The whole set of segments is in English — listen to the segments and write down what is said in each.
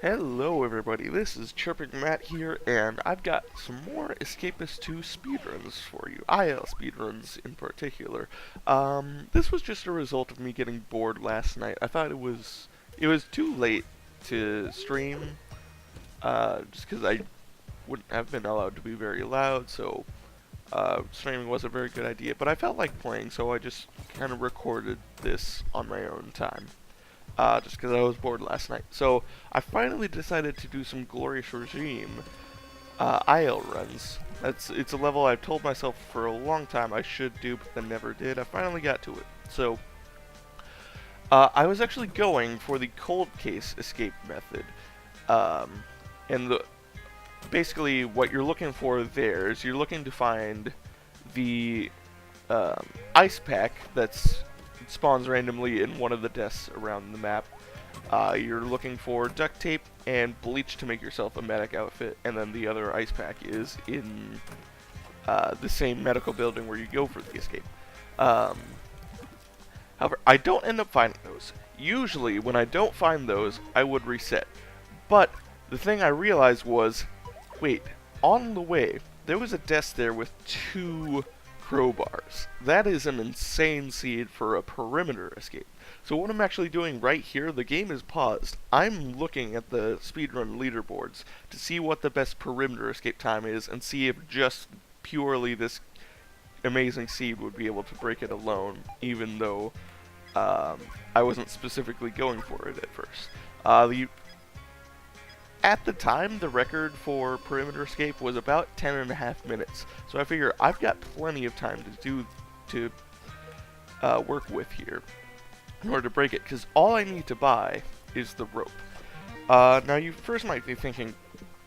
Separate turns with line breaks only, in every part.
Hello everybody, this is Chirping Matt here, and I've got some more Escapists 2 speedruns for you, IL speedruns in particular. This was just a result of me getting bored last night. I thought it was too late to stream, just because I wouldn't have been allowed to be very loud, so streaming was a very good idea, but I felt like playing, so I just kind of recorded this on my own time. Just because I was bored last night. So I finally decided to do some Glorious Regime IL runs. It's a level I've told myself for a long time I should do, but then never did. I finally got to it. So I was actually going for the cold case escape method, and basically what you're looking for there is you're looking to find the ice pack that's spawns randomly in one of the deaths around the map. You're looking for duct tape and bleach to make yourself a medic outfit, and then the other ice pack is in the same medical building where you go for the escape. However, I don't end up finding those. Usually, when I don't find those, I would reset. But the thing I realized was, wait, on the way, there was a desk there with 2 crowbars. That is an insane seed for a perimeter escape. So what I'm actually doing right here, the game is paused. I'm looking at the speedrun leaderboards to see what the best perimeter escape time is and see if just purely this amazing seed would be able to break it alone, even though I wasn't specifically going for it at first. At the time, the record for perimeter escape was about 10.5 minutes. So I figure I've got plenty of time to work with here in order to break it, because all I need to buy is the rope. Now you first might be thinking,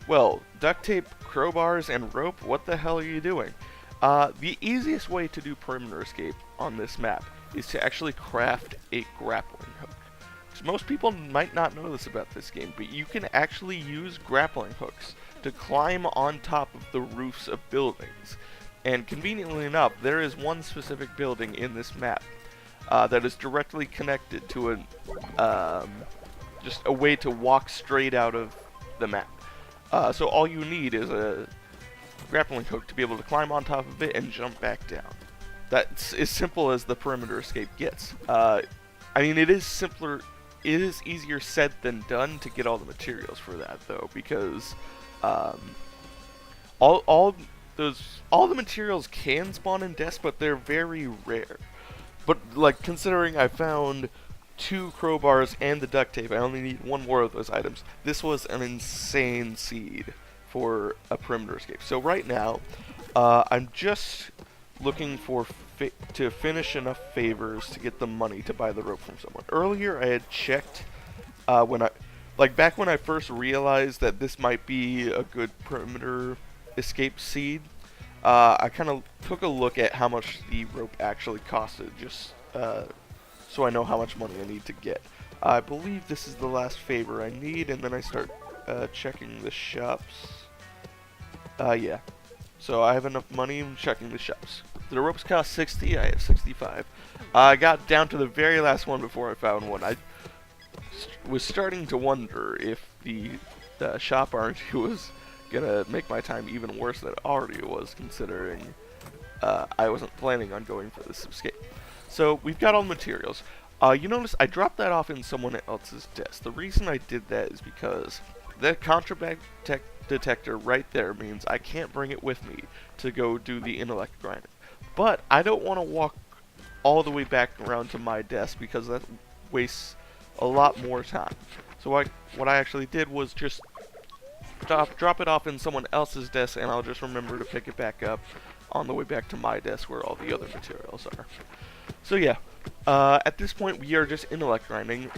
well, duct tape, crowbars, and rope, what the hell are you doing? The easiest way to do perimeter escape on this map is to actually craft a grappling hook. Most people might not know this about this game, but you can actually use grappling hooks to climb on top of the roofs of buildings. And conveniently enough, there is one specific building in this map that is directly connected to just a way to walk straight out of the map. So all you need is a grappling hook to be able to climb on top of it and jump back down. That's as simple as the perimeter escape gets. I mean, it is simpler. It is easier said than done to get all the materials for that, though, because all the materials can spawn in deaths, but they're very rare. But like, considering I found 2 crowbars and the duct tape, I only need 1 more of those items. This was an insane seed for a perimeter escape. So right now, I'm just looking for to finish enough favors to get the money to buy the rope from someone. Earlier I had checked back when I first realized that this might be a good perimeter escape seed. I kind of took a look at how much the rope actually costed, just so I know how much money I need to get. I believe this is the last favor I need, and then I start checking the shops. Yeah. So I have enough money. I'm checking the shops. The ropes cost 60. I have 65. I got down to the very last one before I found one. I was starting to wonder if the shop RNG was gonna make my time even worse than it already was, considering I wasn't planning on going for this escape. So we've got all the materials. You notice I dropped that off in someone else's desk. The reason I did that is because that contraband detector right there means I can't bring it with me to go do the intellect grinding. But I don't want to walk all the way back around to my desk, because that wastes a lot more time. So what I actually did was just drop it off in someone else's desk, and I'll just remember to pick it back up on the way back to my desk where all the other materials are. So yeah, at this point we are just intellect grinding,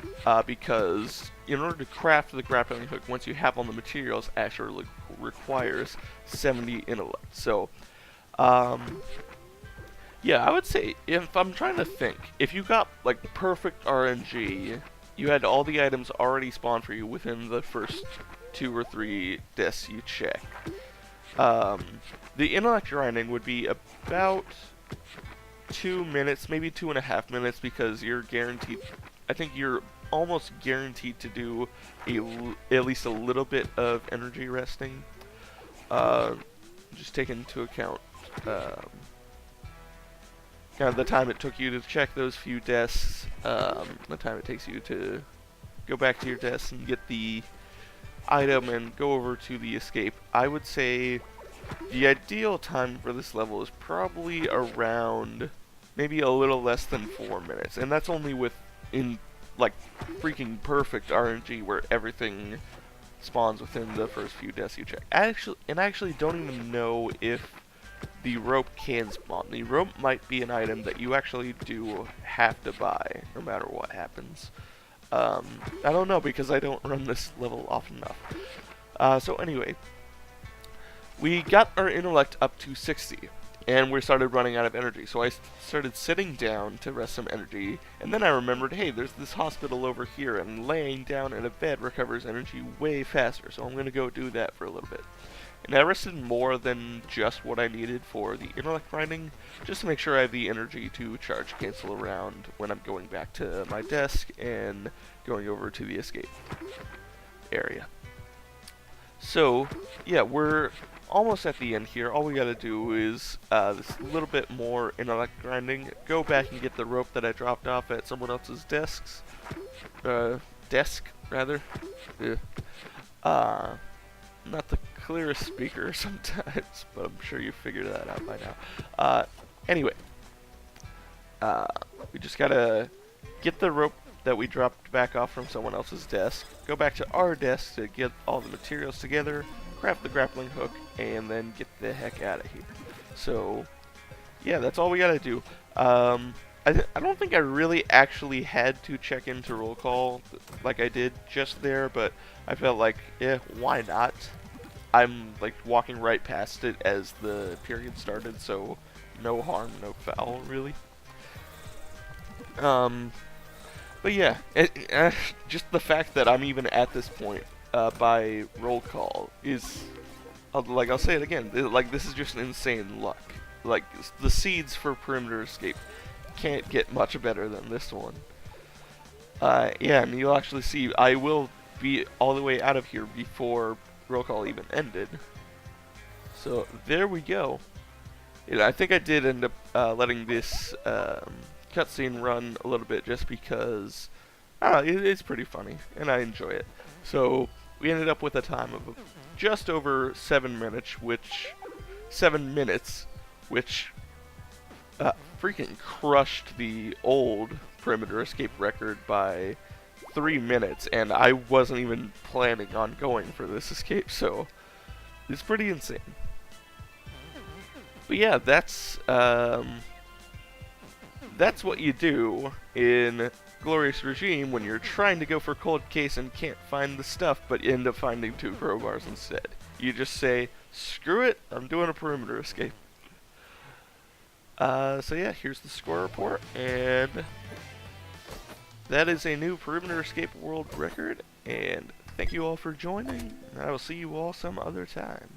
because in order to craft the grappling hook, once you have all the materials, actually requires 70 intellect. So, yeah, I would say, if I'm trying to think, if you got like perfect RNG, you had all the items already spawned for you within the first 2 or 3 deaths you check, the intellect grinding would be about 2 minutes, maybe 2.5 minutes, because you're guaranteed, I think you're almost guaranteed to do at least a little bit of energy resting. Just take into account kind of the time it took you to check those few desks, the time it takes you to go back to your desk and get the item and go over to the escape. I would say the ideal time for this level is probably around maybe a little less than 4 minutes, and that's only with like freaking perfect RNG where everything spawns within the first few desks you check. I actually don't even know if the rope can spawn. The rope might be an item that you actually do have to buy no matter what happens. I don't know because I don't run this level often enough. So anyway, we got our intellect up to 60, and we started running out of energy. So I started sitting down to rest some energy, and then I remembered, hey, there's this hospital over here, and laying down in a bed recovers energy way faster, so I'm going to go do that for a little bit. And I rested more than just what I needed for the intellect grinding, just to make sure I have the energy to charge cancel around when I'm going back to my desk and going over to the escape area. So, yeah, we're almost at the end here. All we gotta do is this little bit more intellect grinding, go back and get the rope that I dropped off at someone else's desk, rather. Not the clearest speaker sometimes, but I'm sure you figured that out by now. Anyway, we just gotta get the rope that we dropped back off from someone else's desk, go back to our desk to get all the materials together, craft the grappling hook, and then get the heck out of here. So, yeah, that's all we gotta do. I don't think I really actually had to check into roll call like I did just there, but I felt like, yeah, why not? I'm like walking right past it as the period started, so no harm, no foul, really. But yeah, just the fact that I'm even at this point by roll call is, like, I'll say it again, like, this is just insane luck. Like, the seeds for Perimeter Escape can't get much better than this one. Yeah, and you'll actually see I will be all the way out of here before roll call even ended. So there we go. And I think I did end up letting this cutscene run a little bit just because it's pretty funny and I enjoy it. So we ended up with a time of just over 7 minutes, which freaking crushed the old Perimeter Escape record by 3 minutes, and I wasn't even planning on going for this escape, so it's pretty insane. But yeah, that's what you do in Glorious Regime when you're trying to go for Cold Case and can't find the stuff, but end up finding 2 crowbars instead. You just say, screw it, I'm doing a Perimeter Escape. So yeah, here's the score report, and that is a new Perimeter Escape world record, and thank you all for joining, and I will see you all some other time.